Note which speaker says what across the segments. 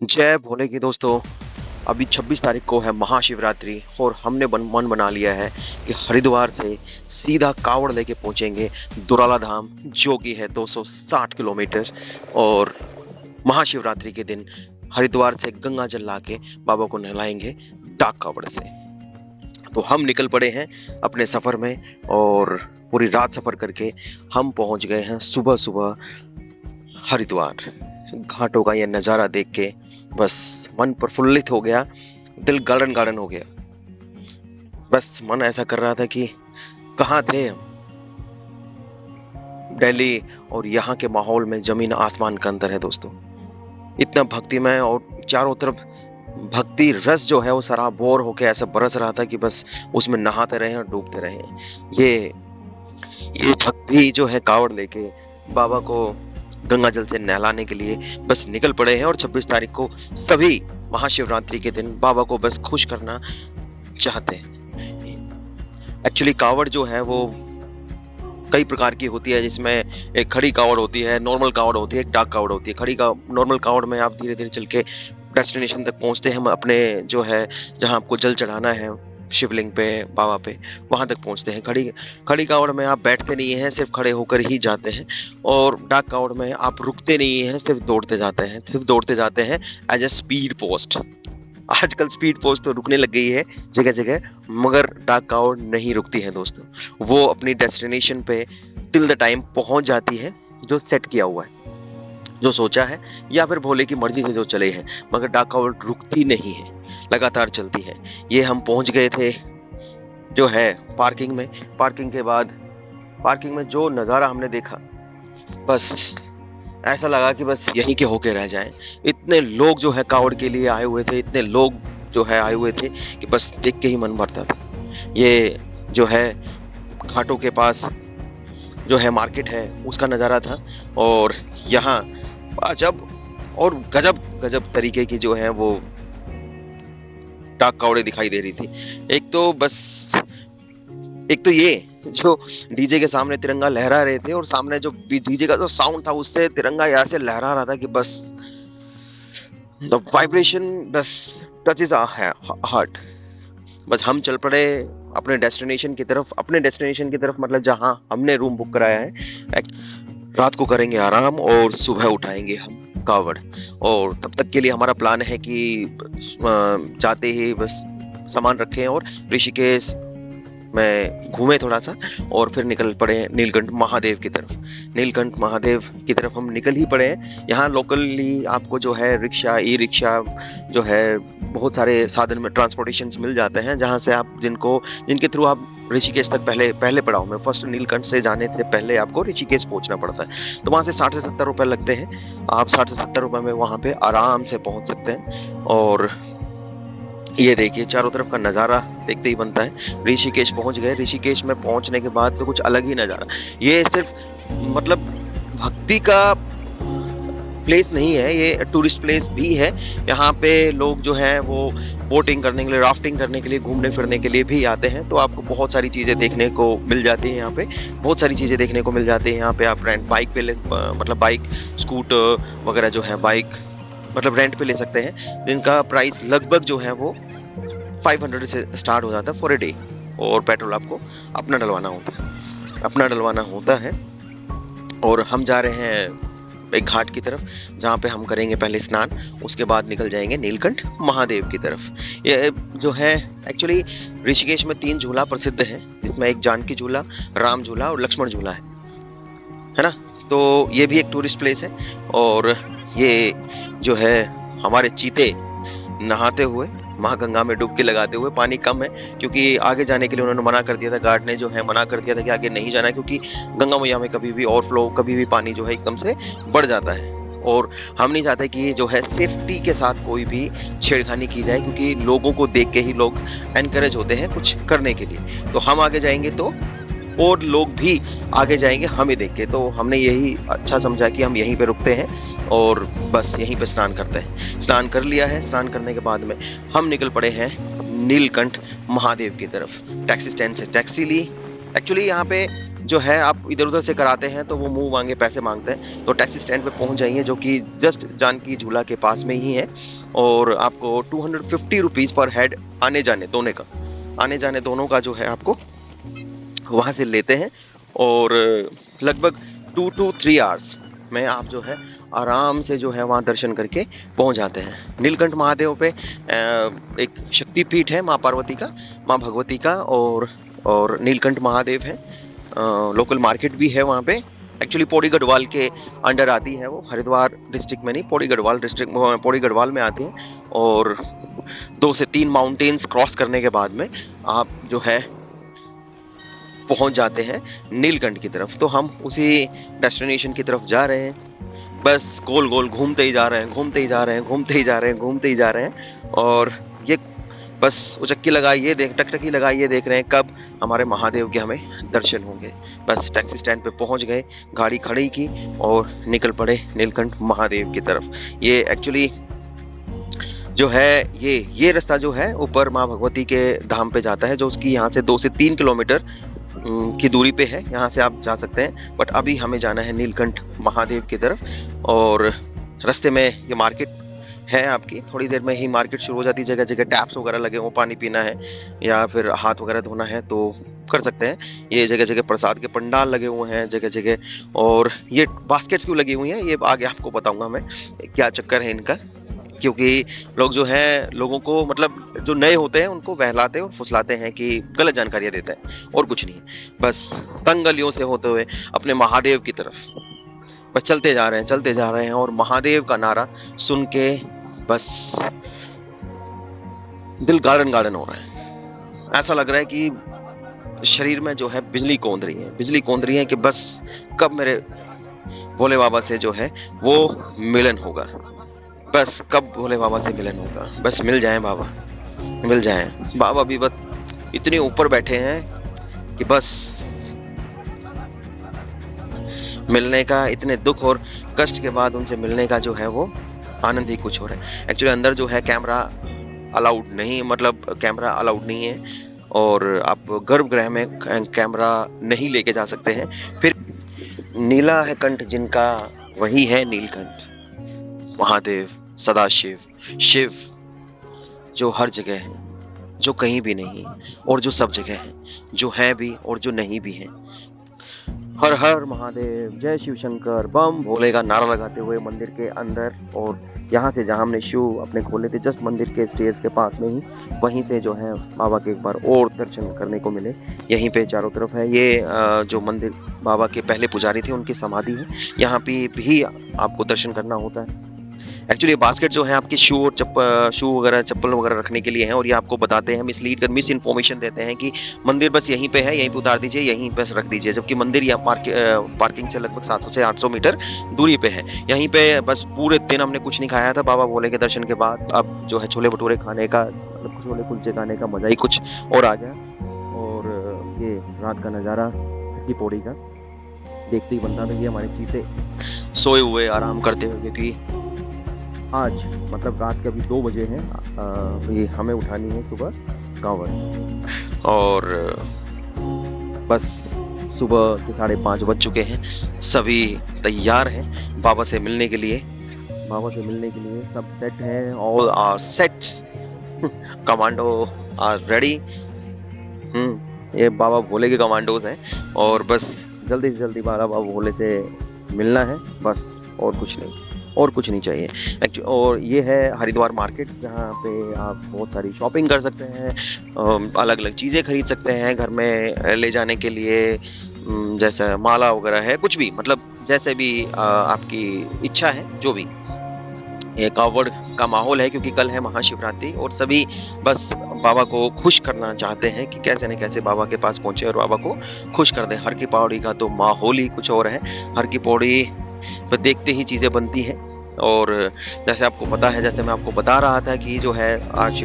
Speaker 1: जय भोले की दोस्तों। अभी 26 तारीख को है महाशिवरात्रि और हमने मन बना लिया है कि हरिद्वार से सीधा कावड़ लेके पहुंचेंगे दुराला धाम, जो कि है 260 किलोमीटर। और महाशिवरात्रि के दिन हरिद्वार से गंगा जल लाके बाबा को नहलाएंगे डाक कावड़ से। तो हम निकल पड़े हैं अपने सफर में और पूरी रात सफर करके हम पहुंच गए हैं सुबह सुबह हरिद्वार। घाटों का यह नज़ारा देख के बस मन प्रफुल्लित हो गया, दिल गार्डन गार्डन हो गया। बस मन ऐसा कर रहा था कि कहाँ थे हम। दिल्ली और यहाँ के माहौल में जमीन आसमान का अंतर है दोस्तों। इतना भक्तिमय और चारों तरफ भक्ति रस जो है वो सराबोर होके ऐसा बरस रहा था कि बस उसमें नहाते रहे और डूबते रहे। ये भक्ति जो है कावड़ लेके बाबा को गंगा जल से नहलाने के लिए बस निकल पड़े हैं। और 26 तारीख को सभी महाशिवरात्रि के दिन बाबा को बस खुश करना चाहते हैं। एक्चुअली कावड़ जो है वो कई प्रकार की होती है, जिसमें एक खड़ी कावड़ होती है, नॉर्मल कावड़ होती है, एक डाक कावड़ होती है। नॉर्मल कावड़ में आप धीरे धीरे चल के डेस्टिनेशन तक पहुंचते हैं। हम अपने जो है जहां आपको जल चढ़ाना है शिवलिंग पे, बाबा पे, वहां तक पहुंचते हैं। खड़ी खड़ी कावड़ में आप बैठते नहीं हैं, सिर्फ खड़े होकर ही जाते हैं। और डाक कावड़ में आप रुकते नहीं हैं, सिर्फ दौड़ते जाते हैं एज ए स्पीड पोस्ट। आजकल स्पीड पोस्ट तो रुकने लग गई है जगह जगह, मगर डाक कावड़ नहीं रुकती है दोस्तों। वो अपनी डेस्टिनेशन पे टिल द टाइम पहुंच जाती है जो सेट किया हुआ है, जो सोचा है, या फिर भोले की मर्जी से जो चले हैं। मगर डाक कावड़ रुकती नहीं है, लगातार चलती है। ये हम पहुंच गए थे जो है पार्किंग में। पार्किंग में जो नज़ारा हमने देखा, बस ऐसा लगा कि बस यहीं के होके रह जाएं। इतने लोग जो है कावड़ के लिए आए हुए थे, इतने लोग जो है आए हुए थे कि बस देख के ही मन भरता था। ये जो है घाटों के पास जो है मार्केट है, उसका नज़ारा था। और यहाँ अजब और गजब गजब तरीके की जो है वो डाक कावड़े दिखाई दे रही थी। एक तो ये जो डीजे के सामने तिरंगा लहरा रहे थे, और सामने जो डीजे का जो साउंड था उससे तिरंगा ऐसे लहरा रहा था कि बस the vibration touches our heart. बस हम चल पड़े अपने डेस्टिनेशन की तरफ, मतलब जहां हमने रूम बुक कराया है। रात को करेंगे आराम और सुबह उठाएंगे हम कावड़। और तब तक के लिए हमारा प्लान है कि जाते ही बस सामान रखें और ऋषिकेश में घूमे थोड़ा सा, और फिर निकल पड़े नीलकंठ महादेव की तरफ हम निकल ही पड़े हैं। यहाँ लोकली आपको जो है रिक्शा, ई रिक्शा जो है, बहुत सारे साधन में ट्रांसपोर्टेशन मिल जाते हैं, जहाँ से आप जिनके थ्रू आप ऋषिकेश तक पहले पड़ाव में फर्स्ट नीलकंठ से जाने से पहले आपको ऋषिकेश पहुंचना पड़ता है। तो वहाँ से 60 से 70 रुपए लगते हैं। आप 60 से 70 रुपए में वहाँ पे आराम से पहुंच सकते हैं। और ये देखिए चारों तरफ का नज़ारा देखते ही बनता है। ऋषिकेश पहुंच गए। ऋषिकेश में पहुंचने के बाद तो कुछ अलग ही नज़ारा। ये सिर्फ मतलब भक्ति का प्लेस नहीं है, ये टूरिस्ट प्लेस भी है। यहाँ पे लोग जो हैं वो बोटिंग करने के लिए, राफ्टिंग करने के लिए, घूमने फिरने के लिए भी आते हैं। तो आपको बहुत सारी चीज़ें देखने को मिल जाती हैं यहाँ पे। यहाँ पे आप बाइक, स्कूटर वगैरह जो है, बाइक मतलब रेंट पे ले सकते हैं, जिनका प्राइस लगभग जो है वो 500 से स्टार्ट हो जाता है फॉर ए डे। और पेट्रोल आपको अपना डलवाना होता है। और हम जा रहे हैं एक घाट की तरफ, जहाँ पे हम करेंगे पहले स्नान, उसके बाद निकल जाएंगे नीलकंठ महादेव की तरफ। ये जो है एक्चुअली ऋषिकेश में 3 झूला प्रसिद्ध है, जिसमें एक जानकी झूला, राम झूला और लक्ष्मण झूला है ना। तो ये भी एक टूरिस्ट प्लेस है। और ये जो है हमारे चीते नहाते हुए माँ गंगा में डुबकी लगाते हुए, पानी कम है क्योंकि आगे जाने के लिए उन्होंने मना कर दिया था, गार्ड ने जो है मना कर दिया था कि आगे नहीं जाना, क्योंकि गंगा मैया में कभी भी पानी जो है एकदम से बढ़ जाता है। और हम नहीं चाहते कि जो है सेफ्टी के साथ कोई भी छेड़खानी की जाए, क्योंकि लोगों को देख के ही लोग एनकरेज होते हैं कुछ करने के लिए। तो हम आगे जाएंगे तो और लोग भी आगे जाएंगे हमें देख के। तो हमने यही अच्छा समझा कि हम यहीं पे रुकते हैं और बस यहीं पे स्नान करते हैं। स्नान कर लिया है। स्नान करने के बाद में हम निकल पड़े हैं नीलकंठ महादेव की तरफ। टैक्सी स्टैंड से टैक्सी ली। एक्चुअली यहाँ पे जो है आप इधर-उधर से कराते हैं तो वो मुँह मांगे पैसे माँगते हैं। तो टैक्सी स्टैंड पे पहुँच जाइए जो कि जस्ट जानकी झूला के पास में ही है और आपको ₹250 पर हेड आने-जाने दोनों का जो है आपको वहाँ से लेते हैं और लगभग 2 टू 3 आवर्स में आप जो है आराम से जो है वहाँ दर्शन करके पहुँच जाते हैं। नीलकंठ महादेव पे एक शक्तिपीठ है माँ पार्वती का, माँ भगवती का और नीलकंठ महादेव है। लोकल मार्केट भी है वहाँ पे। एक्चुअली पौड़ी गढ़वाल के अंडर आती है वो, हरिद्वार डिस्ट्रिक्ट में नहीं, पौड़ी गढ़वाल में आती है और 2 से 3 माउंटेन्स क्रॉस करने के बाद में आप जो है पहुंच जाते हैं नीलकंठ की तरफ। तो हम उसी डेस्टिनेशन की तरफ जा रहे हैं, बस गोल गोल घूमते ही जा रहे हैं और ये बस उचक्की लगाइए टकटकी लगाइए देख रहे हैं कब हमारे महादेव के हमें दर्शन होंगे। बस टैक्सी स्टैंड पे पहुंच गए, गाड़ी खड़ी की और निकल पड़े नीलकंठ महादेव की तरफ। ये एक्चुअली जो है ये रास्ता जो है ऊपर माँ भगवती के धाम पे जाता है, जो उसकी यहाँ से 2 से 3 किलोमीटर की दूरी पे है। यहाँ से आप जा सकते हैं, बट अभी हमें जाना है नीलकंठ महादेव की तरफ और रास्ते में ये मार्केट है आपकी, थोड़ी देर में ही मार्केट शुरू हो जाती है। जगह जगह टैप्स वगैरह लगे हुए, पानी पीना है या फिर हाथ वगैरह धोना है तो कर सकते हैं। ये जगह जगह प्रसाद के पंडाल लगे हुए हैं जगह जगह, और ये बास्केट्स क्यों लगी हुई हैं ये आगे आपको बताऊंगा मैं क्या चक्कर है इनका, क्योंकि लोग जो है लोगों को मतलब जो नए होते हैं उनको बहलाते और फुसलाते हैं कि गलत जानकारियां देते हैं और कुछ नहीं। बस तंग गलियों से होते हुए अपने महादेव की तरफ बस चलते जा रहे हैं और महादेव का नारा सुन के बस दिल गार्डन हो रहा है। ऐसा लग रहा है कि शरीर में जो है बिजली कौंध रही है कि बस कब मेरे भोले बाबा से जो है वो मिलन होगा, बस कब भोले बाबा से मिलन होगा, बस मिल जाएं बाबा, मिल जाएं। बाबा भी बस इतने ऊपर बैठे हैं कि बस मिलने का, इतने दुख और कष्ट के बाद उनसे मिलने का जो है वो आनंद ही कुछ हो रहा है। एक्चुअली अंदर जो है कैमरा अलाउड नहीं है और आप गर्भगृह में कैमरा नहीं लेके जा सकते हैं। फिर नीला है कंठ जिनका वही है नीलकंठ, महादेव, सदाशिव, शिव जो हर जगह है, जो कहीं भी नहीं और जो सब जगह है, जो है भी और जो नहीं भी है। हर हर महादेव, जय शिव शंकर, बम भोले का नारा लगाते हुए मंदिर के अंदर, और यहाँ से जहाँ हमने शू अपने खोले थे जस्ट मंदिर के स्टेज के पास में ही, वहीं से जो है बाबा के एक बार और दर्शन करने को मिले। यहीं पे चारों तरफ है ये जो मंदिर बाबा के पहले पुजारी थे उनकी समाधि है, यहाँ पे भी आपको दर्शन करना होता है। एक्चुअली बास्केट जो है आपके शू वगैरह चप्पल वगैरह रखने के लिए हैं, और ये आपको बताते हैं मिस इन्फॉर्मेशन देते हैं कि मंदिर बस यहीं पे है, यहीं पे उतार दीजिए, यहीं बस रख दीजिए, जबकि मंदिर या पार्किंग से लगभग 700 से 800 मीटर दूरी पे है। यहीं पे बस पूरे दिन हमने कुछ नहीं खाया था बाबा भोले के दर्शन के बाद। अब जो है छोले भटूरे खाने का, मतलब छोले कुलचे खाने का मजा ही कुछ और आ गया। और ये रात का नज़ारा की पौड़ी का देखते ही बनता था। ये हमारे चीते सोए हुए आराम करते हुए, क्योंकि आज मतलब रात के अभी 2 बजे हैं, ये हमें उठानी है सुबह कांवड़, और बस सुबह के 5:30 बज चुके हैं। सभी तैयार हैं बाबा से मिलने के लिए। सब सेट हैं, all are set, commando are ready. ये बाबा भोले के कमांडोज हैं और बस जल्दी से जल्दी बाबा भोले से मिलना है, बस और कुछ नहीं चाहिए। और ये है हरिद्वार मार्केट, जहाँ पे आप बहुत सारी शॉपिंग कर सकते हैं, अलग अलग चीज़ें खरीद सकते हैं घर में ले जाने के लिए, जैसे माला वगैरह है, कुछ भी मतलब जैसे भी आपकी इच्छा है, जो भी। ये कावड़ का माहौल है क्योंकि कल है महाशिवरात्रि और सभी बस बाबा को खुश करना चाहते हैं कि कैसे न कैसे बाबा के पास पहुंचे और बाबा को खुश कर दें। हर की पौड़ी का तो माहौल ही कुछ और है। हर की पौड़ी पर देखते ही चीज़ें बनती हैं। और जैसे आपको पता है, जैसे मैं आपको बता रहा था कि जो है आज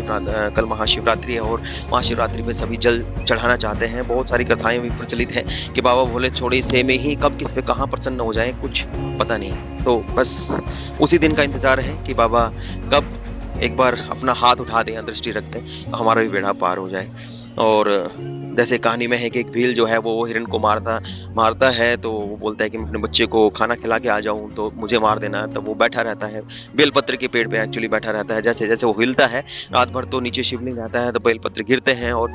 Speaker 1: कल महाशिवरात्रि है और महाशिवरात्रि पे सभी जल चढ़ाना चाहते हैं। बहुत सारी कथाएं भी प्रचलित हैं कि बाबा भोले छोड़ी से में ही कब किस पे कहाँ प्रसन्न हो जाए, कुछ पता नहीं। तो बस उसी दिन का इंतजार है कि बाबा कब एक बार अपना हाथ उठा दें या दृष्टि रख दें, हमारा भी बेड़ा पार हो जाए। और जैसे कहानी में है कि एक भील जो है वो हिरण को मारता है, तो वो बोलता है कि मैं अपने बच्चे को खाना खिला के आ जाऊँ तो मुझे मार देना। तब वो बैठा रहता है, बेलपत्र के पेड़ पे एक्चुअली बैठा रहता है। जैसे-जैसे वो हिलता है रात भर तो नीचे शिवलिंग आता है, तो बेलपत्र गिरते हैं और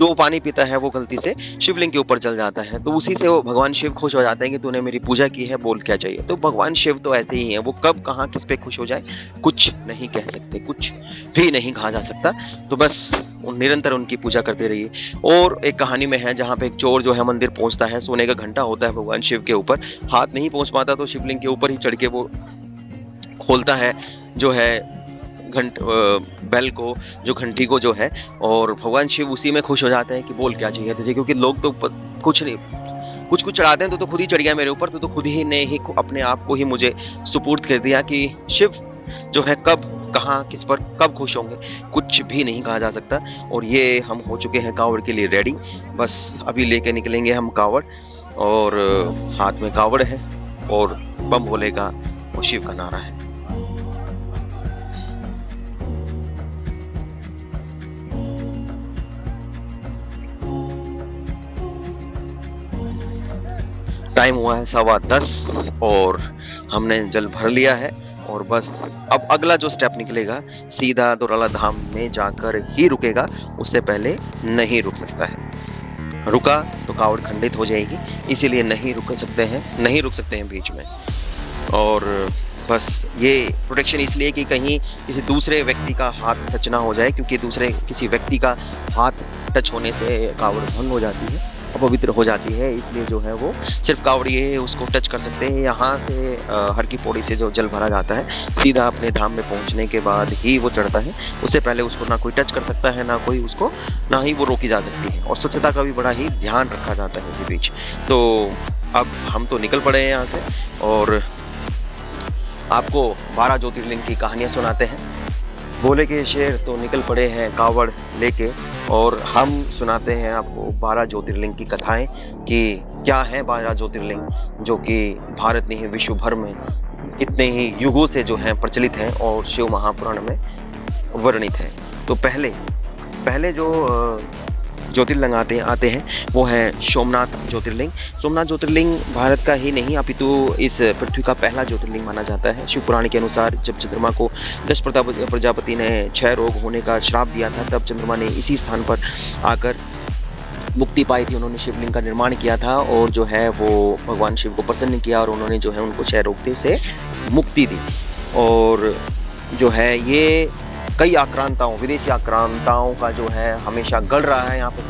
Speaker 1: जो पानी पीता है वो गलती से शिवलिंग के ऊपर चल जाता है। तो उसी से वो भगवान शिव खुश हो जाते हैं कि तूने मेरी पूजा की है, बोल क्या चाहिए। तो भगवान शिव तो ऐसे ही हैं, वो कब कहाँ किस पे खुश हो जाए कुछ नहीं कह सकते, कुछ भी नहीं कहा जा सकता। तो बस निरंतर उनकी पूजा करते रहिए। और एक कहानी में है जहाँ पे एक चोर जो है मंदिर पहुँचता है, सोने का घंटा होता है भगवान शिव के ऊपर, हाथ नहीं पहुँच पाता तो शिवलिंग के ऊपर ही चढ़ के वो खोलता है जो है बेल को, जो घंटी को जो है, और भगवान शिव उसी में खुश हो जाते हैं कि बोल क्या चाहिए तुझे, क्योंकि लोग तो कुछ नहीं, कुछ कुछ चढ़ाते हैं, तो खुद ही चढ़ गया मेरे ऊपर, तो खुद ही ने ही अपने आप को ही मुझे सुपुर्द कर दिया कि शिव जो है कब कहाँ किस पर कब खुश होंगे कुछ भी नहीं कहा जा सकता। और ये हम हो चुके हैं कावड़ के लिए रेडी, बस अभी लेके निकलेंगे हम कावड़, और हाथ में कावड़ है और बम भोले का और शिव का नारा है। टाइम हुआ है 10:15 और हमने जल भर लिया है, और बस अब अगला जो स्टेप निकलेगा सीधा दोराला धाम में जाकर ही रुकेगा, उससे पहले नहीं रुक सकता है। रुका तो कावड़ खंडित हो जाएगी, इसीलिए नहीं रुक सकते हैं बीच में। और बस ये प्रोटेक्शन इसलिए कि कहीं किसी दूसरे व्यक्ति का हाथ टच ना हो जाए, क्योंकि किसी व्यक्ति का हाथ टच होने से कावड़ भंग हो जाती है, अपवित्र हो जाती है। इसलिए जो है वो सिर्फ कावड़िए उसको टच कर सकते हैं। यहाँ से हर की पौड़ी से जो जल भरा जाता है सीधा अपने धाम में पहुँचने के बाद ही वो चढ़ता है, उससे पहले उसको ना कोई टच कर सकता है, ना ही वो रोकी जा सकती है। और स्वच्छता का भी बड़ा ही ध्यान रखा जाता है इसी बीच। तो अब हम तो निकल पड़े हैं यहाँ से, और आपको 12 ज्योतिर्लिंग की कहानियाँ सुनाते हैं। भोले के शेर तो निकल पड़े हैं कावड़ लेके, और हम सुनाते हैं आपको 12 ज्योतिर्लिंग की कथाएं कि क्या है 12 ज्योतिर्लिंग, जो कि भारत नहीं विश्व भर में कितने ही युगों से जो हैं प्रचलित हैं और शिव महापुराण में वर्णित हैं। तो पहले जो ज्योतिर्लिंग आते हैं वो है सोमनाथ ज्योतिर्लिंग। सोमनाथ ज्योतिर्लिंग भारत का ही नहीं अपितु इस पृथ्वी का पहला ज्योतिर्लिंग माना जाता है। शिव पुराण के अनुसार जब चंद्रमा को दक्ष प्रजापति ने क्षय रोग होने का श्राप दिया था, तब चंद्रमा ने इसी स्थान पर आकर मुक्ति पाई थी। उन्होंने शिवलिंग का निर्माण किया था और जो है वो भगवान शिव को प्रसन्न किया, और उन्होंने जो है उनको क्षय रोग से मुक्ति दी। और जो है ये कई विदेशी आक्रांताओं का जो है हमेशा गढ़ रहा है। यहाँ पे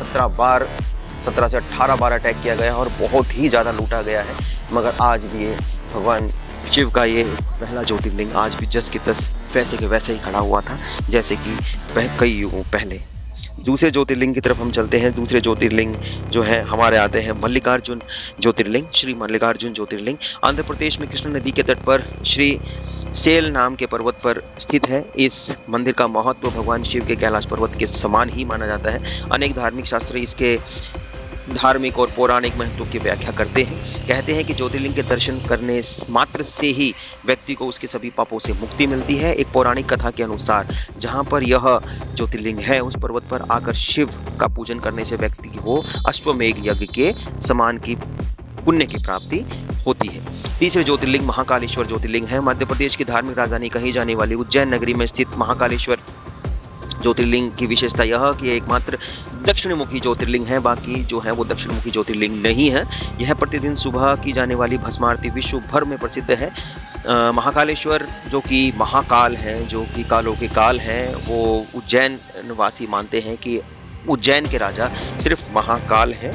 Speaker 1: 17 से 18 बार अटैक किया गया और बहुत ही ज़्यादा लूटा गया है, मगर आज भी ये भगवान शिव का ये पहला ज्योतिर्लिंग आज भी जस की तस वैसे के वैसे ही खड़ा हुआ था, जैसे कि कई युगों पहले। दूसरे ज्योतिर्लिंग की तरफ हम चलते हैं। दूसरे ज्योतिर्लिंग जो है हमारे आते हैं मल्लिकार्जुन ज्योतिर्लिंग। श्री मल्लिकार्जुन ज्योतिर्लिंग आंध्र प्रदेश में कृष्ण नदी के तट पर श्री सेल नाम के पर्वत पर स्थित है। इस मंदिर का महत्व भगवान शिव के कैलाश पर्वत के समान ही माना जाता है। अनेक धार्मिक शास्त्र इसके धार्मिक और पौराणिक महत्व की व्याख्या करते हैं। कहते हैं कि ज्योतिर्लिंग के दर्शन करने मात्र से ही व्यक्ति को उसके सभी पापों से मुक्ति मिलती है। एक पौराणिक कथा के अनुसार जहां पर यह ज्योतिर्लिंग है उस पर्वत पर आकर शिव का पूजन करने से व्यक्ति को अश्वमेघ यज्ञ के समान की पुण्य की प्राप्ति होती है। तीसरे ज्योतिर्लिंग महाकालेश्वर ज्योतिर्लिंग है। मध्य प्रदेश की धार्मिक राजधानी कही जाने वाली उज्जैन नगरी में स्थित महाकालेश्वर ज्योतिर्लिंग की विशेषता यह कि एकमात्र दक्षिणमुखी ज्योतिर्लिंग है, बाकी जो है वो दक्षिणमुखी ज्योतिर्लिंग नहीं है। यह प्रतिदिन सुबह की जाने वाली भस्म आरती विश्व भर में प्रसिद्ध है। महाकालेश्वर जो कि महाकाल है, जो कि कालों के काल हैं, वो उज्जैन निवासी मानते हैं कि उज्जैन के राजा सिर्फ महाकाल हैं,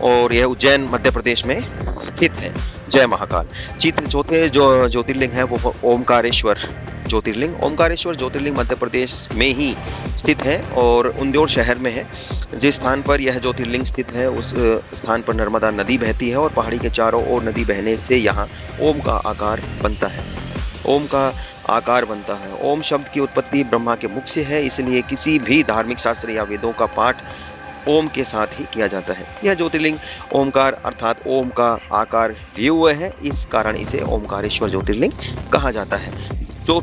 Speaker 1: और यह उज्जैन मध्य प्रदेश में स्थित है। जय महाकाल। चौथे जो ज्योतिर्लिंग है वो ओमकारेश्वर ज्योतिर्लिंग। ओमकारेश्वर ज्योतिर्लिंग मध्य प्रदेश में ही स्थित है और इंदौर शहर में है। जिस स्थान पर यह ज्योतिर्लिंग स्थित है उस स्थान पर नर्मदा नदी बहती है और पहाड़ी के चारों ओर नदी बहने से यहाँ ओम का आकार बनता है। ओम शब्द की उत्पत्ति ब्रह्मा के मुख से है, इसलिए किसी भी धार्मिक शास्त्र या वेदों का पाठ ओम के साथ ही किया जाता है। यह ज्योतिर्लिंग ओमकार अर्थात ओम का आकार लिए हुए है, इस कारण इसे ओमकारेश्वर ज्योतिर्लिंग कहा जाता है। जो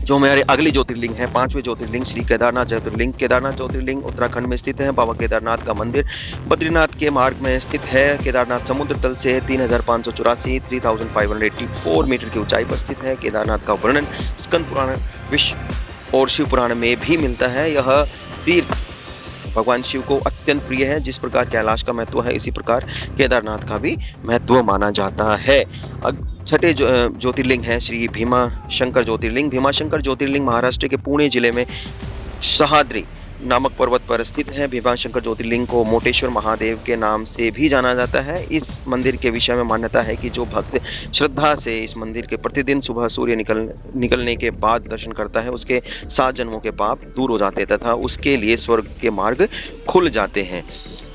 Speaker 1: जो हमारे अगले ज्योतिर्लिंग है, 5वें ज्योतिर्लिंग श्री केदारनाथ ज्योतिर्लिंग। केदारनाथ ज्योतिर्लिंग उत्तराखंड में स्थित है। बाबा केदारनाथ का मंदिर बद्रीनाथ के मार्ग में स्थित है। केदारनाथ समुद्र तल से 3584 मीटर की ऊंचाई पर स्थित है। केदारनाथ का वर्णन स्कंद पुराण, विष्णु और शिव पुराण में भी मिलता है। यह तीर्थ भगवान शिव को अत्यंत प्रिय है। जिस प्रकार कैलाश का महत्व है, इसी प्रकार केदारनाथ का भी महत्व माना जाता है। छठे ज्योतिर्लिंग है श्री भीमा शंकर ज्योतिर्लिंग। भीमा शंकर ज्योतिर्लिंग महाराष्ट्र के पुणे जिले में सह्याद्री नामक पर्वत पर स्थित है। भीमा शंकर ज्योतिर्लिंग को मोटेश्वर महादेव के नाम से भी जाना जाता है। इस मंदिर के विषय में मान्यता है कि जो भक्त श्रद्धा से इस मंदिर के प्रतिदिन सुबह सूर्य निकलने के बाद दर्शन करता है, उसके 7 जन्मों के पाप दूर हो जाते हैं तथा उसके लिए स्वर्ग के मार्ग खुल जाते हैं।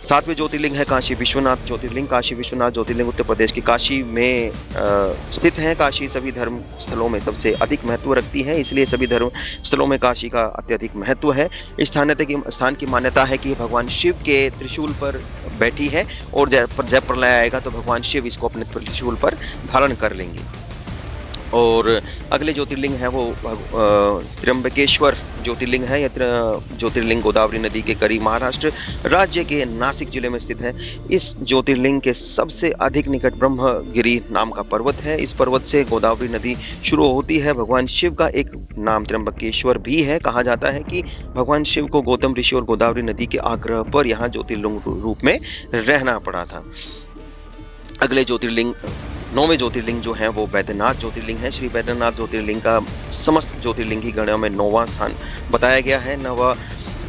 Speaker 1: 7वें ज्योतिर्लिंग है काशी विश्वनाथ ज्योतिर्लिंग। काशी विश्वनाथ ज्योतिर्लिंग उत्तर प्रदेश की काशी में स्थित है। काशी सभी धर्म स्थलों में सबसे अधिक महत्व रखती है, इसलिए सभी धर्म स्थलों में काशी का अत्यधिक महत्व है। स्थान की मान्यता है कि भगवान शिव के त्रिशूल पर बैठी है और जब प्रलय आएगा तो भगवान शिव इसको अपने त्रिशूल पर धारण कर लेंगे। और अगले ज्योतिर्लिंग है वो त्र्यंबकेश्वर ज्योतिर्लिंग है। यह ज्योतिर्लिंग गोदावरी नदी के करीब महाराष्ट्र राज्य के नासिक जिले में स्थित है। इस ज्योतिर्लिंग के सबसे अधिक निकट ब्रह्मगिरी नाम का पर्वत है। इस पर्वत से गोदावरी नदी शुरू होती है। भगवान शिव का एक नाम त्र्यंबकेश्वर भी है। कहा जाता है कि भगवान शिव को गौतम ऋषि और गोदावरी नदी के आग्रह पर यहाँ ज्योतिर्लिंग रूप में रहना पड़ा था। अगले ज्योतिर्लिंग 9वें ज्योतिर्लिंग जो है वो बैद्यनाथ ज्योतिर्लिंग है। श्री बैद्यनाथ ज्योतिर्लिंग का समस्त ज्योतिर्लिंगी गणों में 9वां स्थान बताया गया है।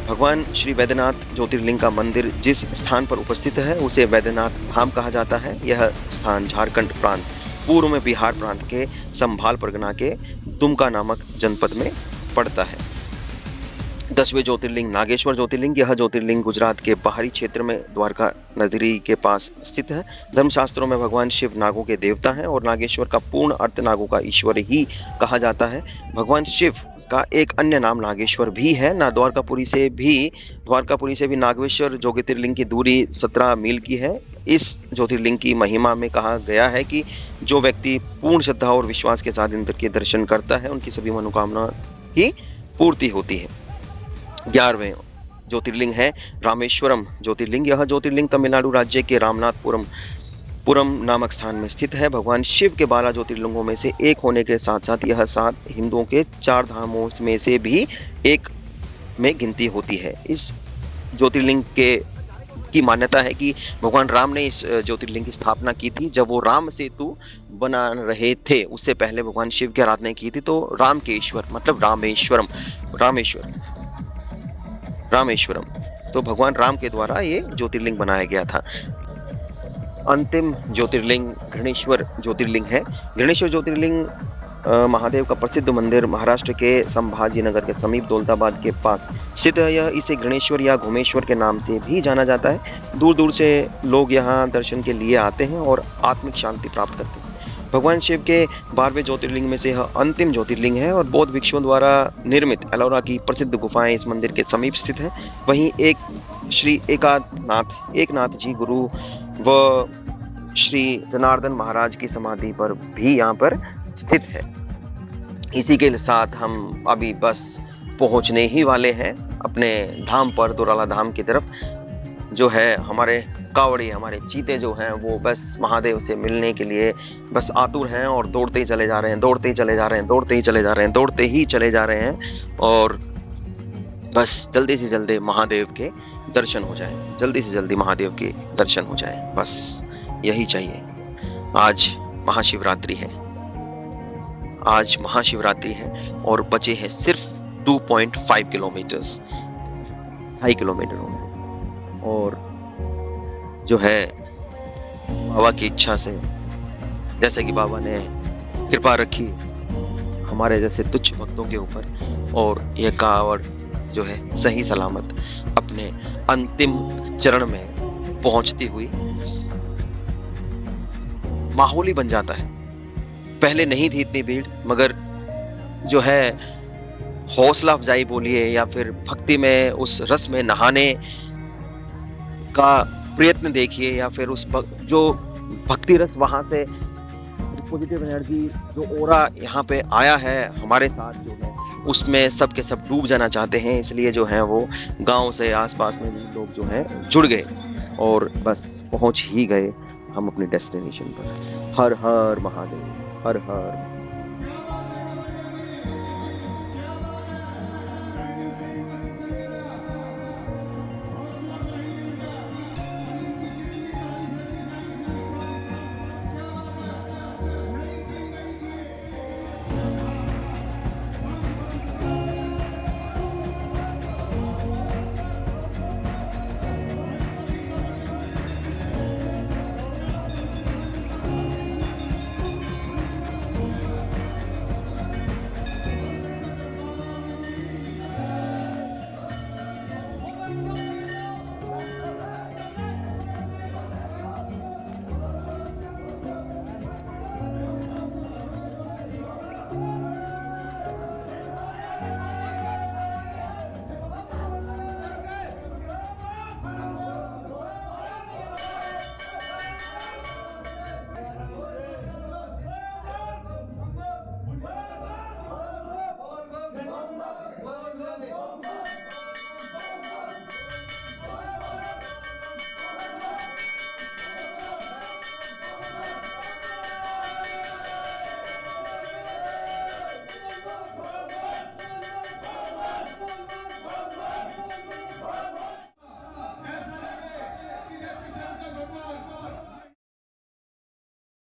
Speaker 1: भगवान श्री बैद्यनाथ ज्योतिर्लिंग का मंदिर जिस स्थान पर उपस्थित है उसे बैद्यनाथ धाम कहा जाता है। यह स्थान झारखंड प्रांत, पूर्व में बिहार प्रांत के संभाल परगना के दुमका नामक जनपद में पड़ता है। 10वें ज्योतिर्लिंग नागेश्वर ज्योतिर्लिंग। यह ज्योतिर्लिंग गुजरात के बाहरी क्षेत्र में द्वारका नदी के पास स्थित है। धर्मशास्त्रों में भगवान शिव नागों के देवता हैं और नागेश्वर का पूर्ण अर्थ नागों का ईश्वर ही कहा जाता है। भगवान शिव का एक अन्य नाम नागेश्वर भी है। द्वारकापुरी से भी नागेश्वर ज्योतिर्लिंग की दूरी 17 मील की है। इस ज्योतिर्लिंग की महिमा में कहा गया है कि जो व्यक्ति पूर्ण श्रद्धा और विश्वास के साथ इंद्र के दर्शन करता है, उनकी सभी मनोकामना की पूर्ति होती है। 11वें ज्योतिर्लिंग है रामेश्वरम ज्योतिर्लिंग। यह ज्योतिर्लिंग तमिलनाडु राज्य के रामनाथपुरम नामक स्थान में स्थित है। भगवान शिव के 12 ज्योतिर्लिंगों में से एक होने के साथ साथ यह 7 हिंदुओं के 4 धामों में से भी एक में गिनती होती है। इस ज्योतिर्लिंग की मान्यता है कि भगवान राम ने इस ज्योतिर्लिंग की स्थापना की थी। जब वो राम सेतु बना रहे थे, उससे पहले भगवान शिव की आराधना की थी। तो राम के ईश्वर मतलब रामेश्वरम तो भगवान राम के द्वारा ये ज्योतिर्लिंग बनाया गया था। अंतिम ज्योतिर्लिंग घृणेश्वर ज्योतिर्लिंग है। घृणेश्वर ज्योतिर्लिंग महादेव का प्रसिद्ध मंदिर महाराष्ट्र के संभाजी नगर के समीप दौलताबाद के पास स्थित है। यह इसे घृणेश्वर या घुमेश्वर के नाम से भी जाना जाता है। दूर दूर से लोग यहाँ दर्शन के लिए आते हैं और आत्मिक शांति प्राप्त करते हैं। भगवान शिव के 12वें ज्योतिर्लिंग में से यह अंतिम ज्योतिर्लिंग है और बौद्ध भिक्षुओं द्वारा निर्मित एलोरा की प्रसिद्ध गुफाएं इस मंदिर के समीप स्थित है। वहीं एक श्री एकनाथ जी गुरु व श्री जनार्दन महाराज की समाधि पर भी यहाँ पर स्थित है। इसी के साथ हम अभी बस पहुंचने ही वाले हैं अपने धाम पर, दोराला धाम की तरफ। जो है हमारे कावड़ी, हमारे चीते जो हैं वो बस महादेव से मिलने के लिए बस आतुर हैं और दौड़ते ही चले जा रहे हैं और बस जल्दी से जल्दी महादेव के दर्शन हो जाए, बस यही चाहिए। आज महाशिवरात्रि है और बचे हैं सिर्फ 2.5 किलोमीटर्स, 2.5 किलोमीटर और जो है बाबा की इच्छा से, जैसे कि बाबा ने कृपा रखी हमारे जैसे तुच्छ भक्तों के ऊपर, और यह कावड़ जो है सही सलामत अपने अंतिम चरण में पहुंचती हुई माहौल ही बन जाता है। पहले नहीं थी इतनी भीड़, मगर जो है हौसला अफजाई बोलिए या फिर भक्ति में उस रस में नहाने का प्रयत्न देखिए, या फिर उस जो भक्ति रस वहां से पॉजिटिव एनर्जी जो ओरा यहाँ पे आया है हमारे साथ जो है उसमें सब के सब डूब जाना चाहते हैं, इसलिए जो है वो गाँव से आस-पास में भी लोग जो हैं जुड़ गए और बस पहुँच ही गए हम अपने डेस्टिनेशन पर। हर हर महादेव! हर हर